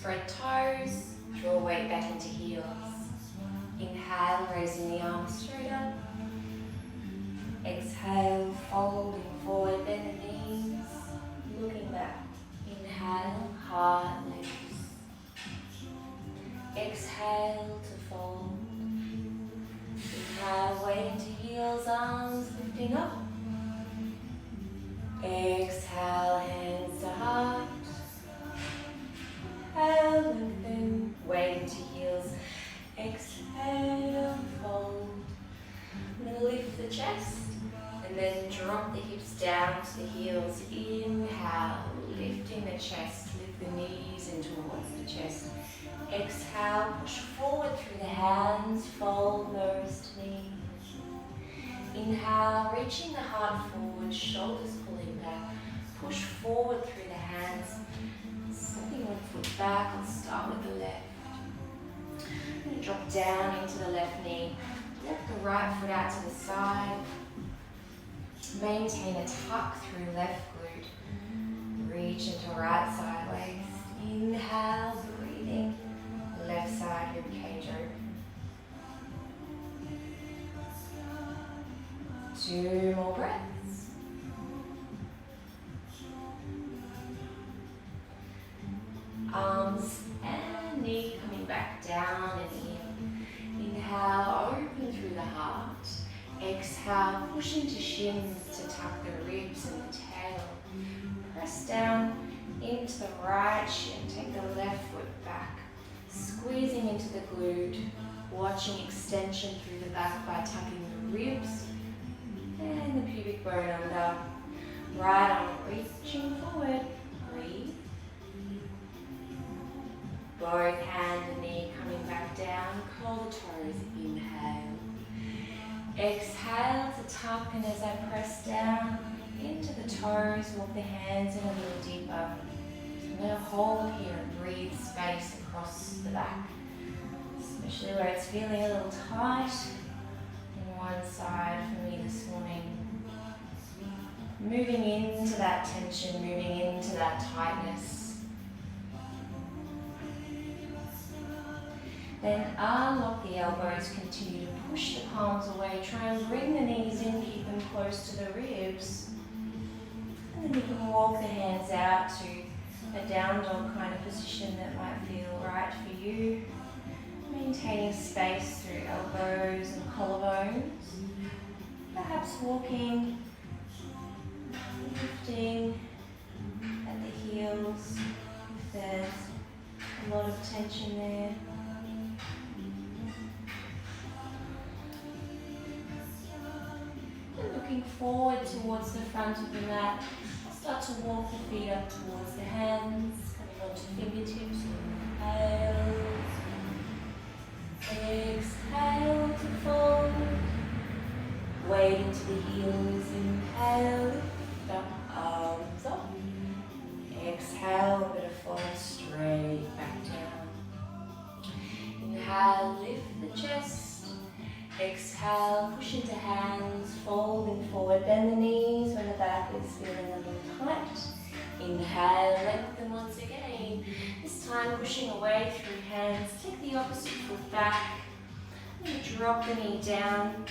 spread toes, draw weight back into heels. Inhale, raising the arms straight up. Exhale, folding forward, bend the knees, looking back. Inhale, heart lifts. Exhale to fold. Inhale, weight into heels, arms lifting up. Exhale, hands to heart. Inhale, lengthen, weight into heels. Exhale, fold. I'm going to lift the chest and then drop the hips down to the heels. Inhale, lifting the chest, lift the knees in towards the chest. Exhale, push forward through the hands, fold nose to knee. Inhale, reaching the heart forward, shoulders pulling back. Push forward through the hands. Stepping one foot back, I'll start with the left. I'm going to drop down into the left knee. Lift the right foot out to the side. Maintain a tuck through left glute. Reach into right side waist. Inhale, breathing. Left side rib cage open. 2 more breaths. Arms and knee coming back down and in. Inhale, open through the heart. Exhale, push into shins to tuck the ribs and the tail. Press down into the right shin. Take the left foot back. Squeezing into the glute. Watching extension through the back by tucking the ribs and the pubic bone under. Right arm reaching forward. Breathe. Both hand and knee coming back down. Curl the toes. Inhale. Exhale to tuck, and as I press down into the toes, walk the hands in a little deeper. So I'm going to hold here and breathe space across the back, especially where it's feeling a little tight in one side for me this morning. Moving into that tension, moving into that tightness. Then unlock the elbows, continue to push the palms away, try and bring the knees in, keep them close to the ribs. And then you can walk the hands out to a down dog kind of position that might feel right for you. Maintaining space through elbows and collarbones. Perhaps walking, lifting at the heels if there's a lot of tension there. Looking forward towards the front of the mat. Start to walk the feet up towards the hands, coming onto fingertips. Inhale. Exhale to fold. Weight into the heels. Inhale. Lift up, arms up. Exhale, a bit of fold straight back down. Inhale, lift the chest. Exhale, push into hands, folding forward, bend the knees when the back is feeling a little tight. Inhale, lengthen once again. This time pushing away through hands. Take the opposite foot back. And drop the knee down.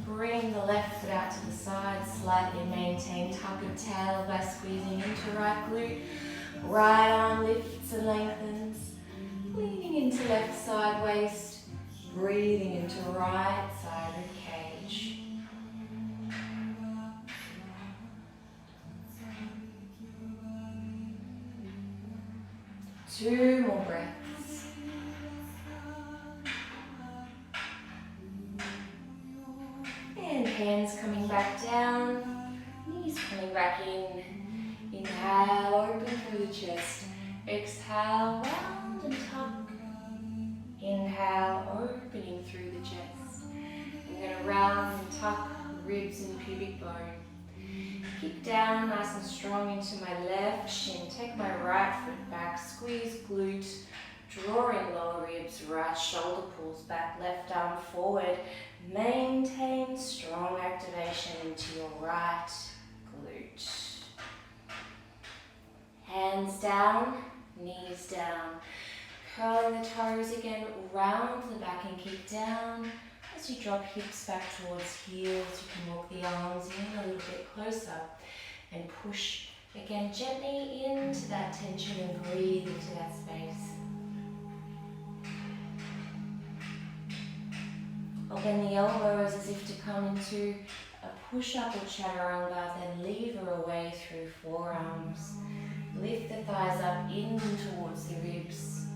Bring the left foot out to the side, slightly maintain tuck of tail by squeezing into right glute. Right arm lifts and lengthens. Leaning into left side waist. Breathing into right side rib cage. Two more breaths. And hands coming back down, knees coming back in. Inhale, open through the chest. Exhale, round and tuck. Inhale, opening through the chest. I'm going to round and tuck ribs and pubic bone. Kick down nice and strong into my left shin. Take my right foot back, squeeze glute, draw in lower ribs, right shoulder pulls back, left arm forward. Maintain strong activation into your right glute. Hands down, Knees down. Curling the toes again, round the back and kick down. As you drop hips back towards heels, you can walk the arms in a little bit closer and push again gently into that tension and breathe into that space. Open the elbows as if to come into a push-up or chaturanga, then lever away through forearms. Lift the thighs up in towards the ribs.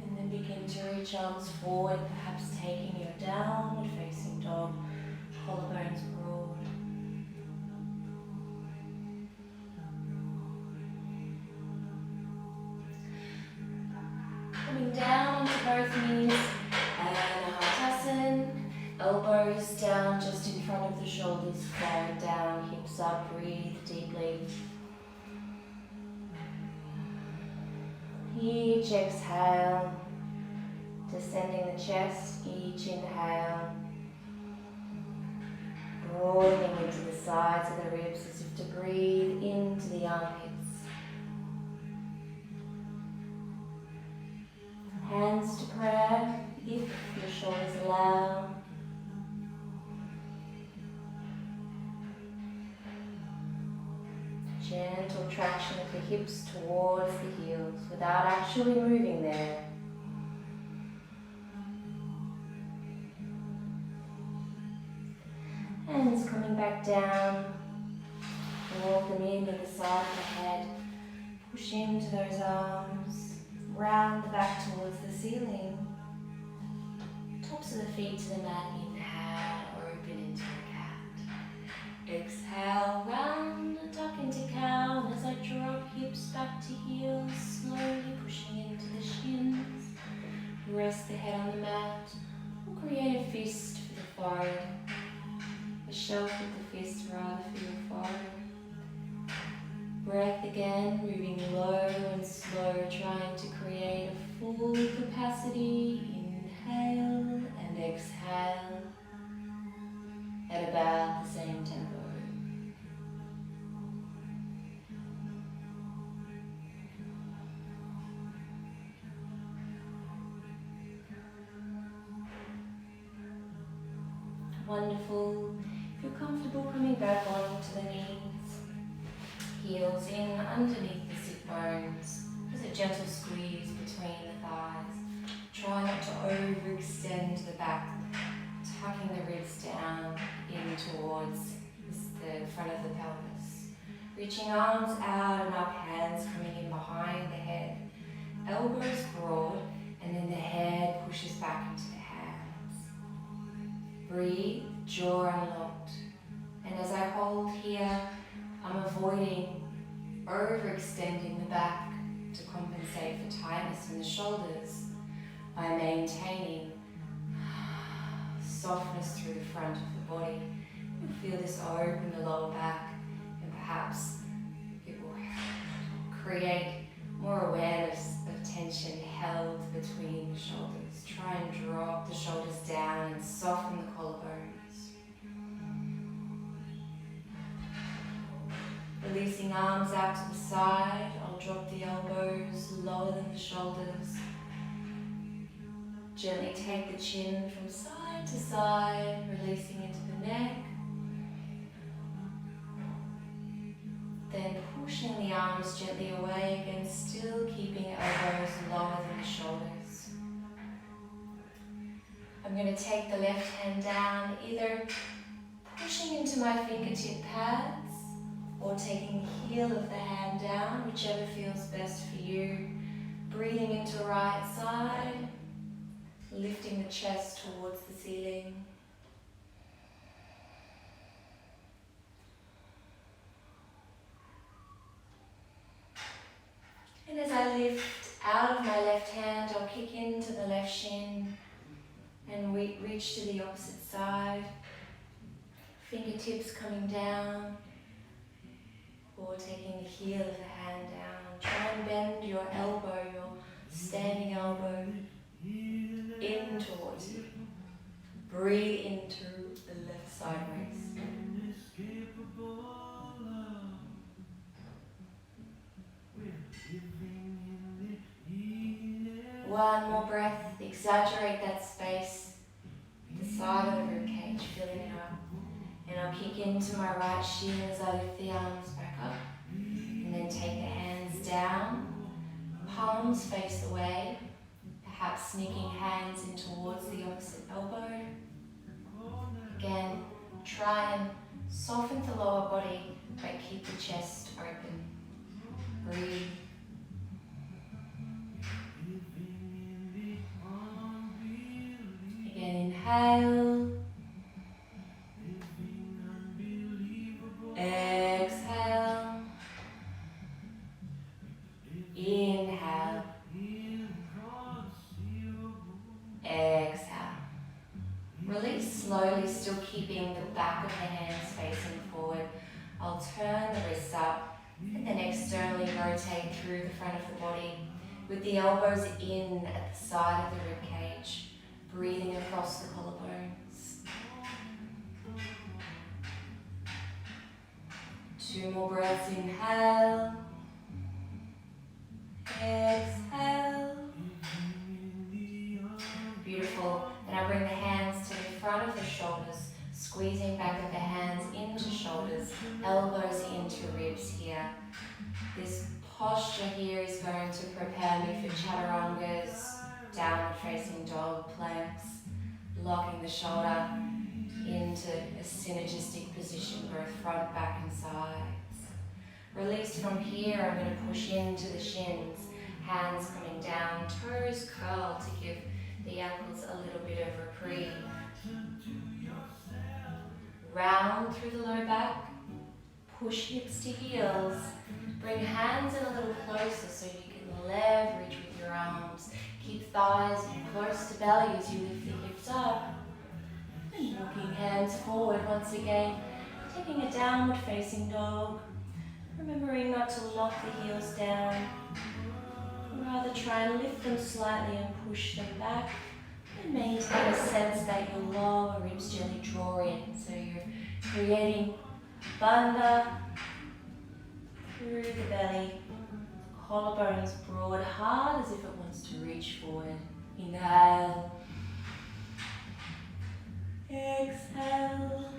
And then begin to reach arms forward, perhaps taking your downward facing dog, collarbones broad. Coming down onto both knees, and elbows down just in front of the shoulders, forward down, hips up, breathe deeply. Each exhale, descending the chest, each inhale, broadening into the sides of the ribs as if to breathe into the armpits. Hands to prayer, if your shoulders allow. Gentle traction of the hips towards the heels without actually moving there. Hands coming back down. Walk them in to the side of the head. Push into those arms. Round the back towards the ceiling. Tops of the feet to the mat. Inhale, open into a cat. Exhale, round and tuck into cow. And as I drop hips back to heels, slowly pushing into the shins. Rest the head on the mat. We'll create a fist for the forehead. A shelf with the fist rather for your forehead. Breath again, moving low and slow, trying to create a full capacity. Inhale and exhale at about the same tempo. Wonderful. If you're comfortable, coming back onto the knees. Heels in underneath the sit bones. Just a gentle squeeze between the thighs. Try not to overextend the back, tucking the ribs down in towards the front of the pelvis. Reaching arms out and up, hands coming in behind the head. Elbows broad, and then the head pushes back into the hands. Breathe, jaw unlocked. And as I hold here, I'm avoiding overextending the back to compensate for tightness in the shoulders by maintaining softness through the front of the body. You'll feel this open the lower back, and perhaps it will create more awareness of tension held between the shoulders. Try and drop the shoulders down and soften the collarbones. Releasing arms out to the side, I'll drop the elbows lower than the shoulders. Gently take the chin from side to side, releasing into the neck. Then pushing the arms gently away again, still keeping elbows lower than the shoulders. I'm going to take the left hand down, either pushing into my fingertip pads or taking the heel of the hand down, whichever feels best for you. Breathing into right side, lifting the chest towards the ceiling. And as I lift out of my left hand, I'll kick into the left shin and reach to the opposite side. Fingertips coming down, or taking the heel of the hand down. Try and bend your elbow, your standing elbow, in towards you. Breathe into the left sideways. breath, exaggerate that space, the side of the ribcage, filling it up. And I'll kick into my right shin as I lift the arms back up. And then take the hands down, palms face away, perhaps sneaking hands in towards the opposite elbow. Again, try and soften the lower body, but keep the chest open. Breathe. Again, inhale. Exhale. Inhale. Exhale. Release slowly, still keeping the back of the hands facing forward. I'll turn the wrists up and then externally rotate through the front of the body with the elbows in at the side of the ribcage, breathing across the collarbones. 2 more breaths, inhale. Exhale. Beautiful. Then I bring the hands to the front of the shoulders, squeezing back of the hands into shoulders, elbows into ribs here. This posture here is going to prepare me for chaturangas, downward facing dog planks, locking the shoulder into a synergistic position, both front, back and sides. Release from here, I'm going to push into the shins, hands coming down, toes curl to give the ankles a little bit of reprieve. Round through the low back, push hips to heels, bring hands in a little closer so you can leverage with your arms. Keep thighs close to belly as you lift the hips up. And walking hands forward once again, taking a downward facing dog. Remembering not to lock the heels down, rather try and lift them slightly and push them back, and maintain a sense that your lower ribs gently draw in, so you're creating bandha through the belly, collarbones broad, hard as if it wants to reach forward. Inhale, exhale.